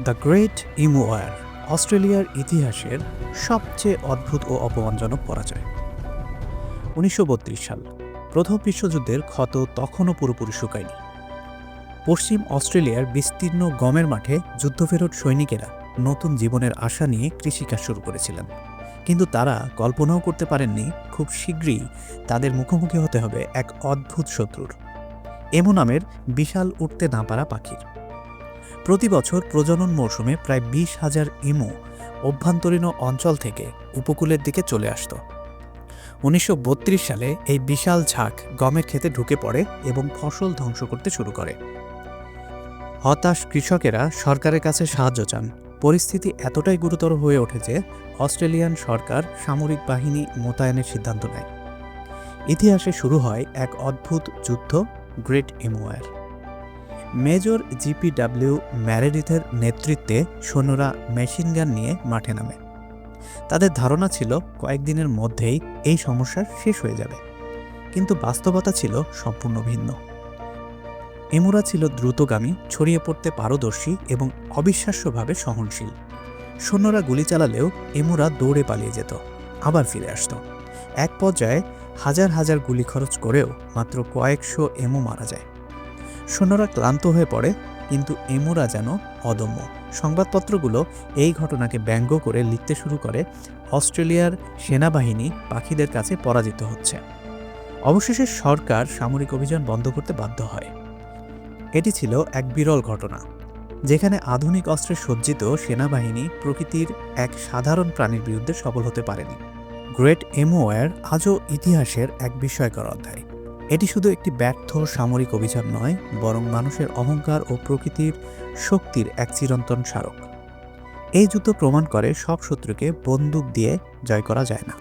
The great ইমু war অস্ট্রেলিয়ার ইতিহাসের সবচেয়ে অদ্ভুত ও অপমানজনক পরাজয়। 1932 সাল, প্রথম বিশ্বযুদ্ধের ক্ষত তখনও পুরোপুরি শুকায়নি। পশ্চিম অস্ট্রেলিয়ার বিস্তীর্ণ গমের মাঠে যুদ্ধফেরত সৈনিকেরা নতুন জীবনের আশা নিয়ে কৃষিকাজ শুরু করেছিলেন, কিন্তু তারা কল্পনাও করতে পারেননি খুব শীঘ্রই তাদের মুখোমুখি হতে হবে এক অদ্ভুত শত্রুর, এমু নামের বিশাল উঠতে না পারা পাখির। প্রতি বছর প্রজনন মৌসুমে প্রায় 20,000 ইমু অভ্যন্তরীণ অঞ্চল থেকে উপকূলের দিকে চলে আসত। 1932 সালে এই বিশাল ঝাঁক গমের ক্ষেতে ঢুকে পড়ে এবং ফসল ধ্বংস করতে শুরু করে। হতাশ কৃষকেরা সরকারের কাছে সাহায্য চান। পরিস্থিতি এতটাই গুরুতর হয়ে ওঠে যে অস্ট্রেলিয়ান সরকার সামরিক বাহিনী মোতায়েনের সিদ্ধান্ত নেয়। ইতিহাসে শুরু হয় এক অদ্ভুত যুদ্ধ, গ্রেট ইমু ওয়ার। মেজর জিপিডব্লিউ ম্যারেডিথের নেতৃত্বে সৈন্যরা মেশিনগান নিয়ে মাঠে নামে। তাদের ধারণা ছিল কয়েকদিনের মধ্যেই এই সমস্যার শেষ হয়ে যাবে, কিন্তু বাস্তবতা ছিল সম্পূর্ণ ভিন্ন। এমুরা ছিল দ্রুতগামী, ছড়িয়ে পড়তে পারদর্শী এবং অবিশ্বাস্যভাবে সহনশীল। সৈন্যরা গুলি চালালেও এমুরা দৌড়ে পালিয়ে যেত, আবার ফিরে আসত। এক পর্যায়ে হাজার হাজার গুলি খরচ করেও মাত্র কয়েকশো এমু মারা যায়। সৈন্যরা ক্লান্ত হয়ে পড়ে, কিন্তু এমুরা যেন অদম্য। সংবাদপত্রগুলো এই ঘটনাকে ব্যঙ্গ করে লিখতে শুরু করে, অস্ট্রেলিয়ার সেনাবাহিনী পাখিদের কাছে পরাজিত হচ্ছে। অবশেষে সরকার সামরিক অভিযান বন্ধ করতে বাধ্য হয়। এটি ছিল এক বিরল ঘটনা, যেখানে আধুনিক অস্ত্রে সজ্জিত সেনাবাহিনী প্রকৃতির এক সাধারণ প্রাণীর বিরুদ্ধে সফল হতে পারেনি। গ্রেট ইমু ওয়ার আজও ইতিহাসের এক বিস্ময়কর অধ্যায়। এটি শুধু একটি ব্যর্থ সামরিক অভিযান নয়, বরং মানুষের অহংকার ও প্রকৃতির শক্তির এক চিরন্তন স্মারক। এই যুদ্ধ প্রমাণ করে সব শত্রুকে বন্দুক দিয়ে জয় করা যায় না।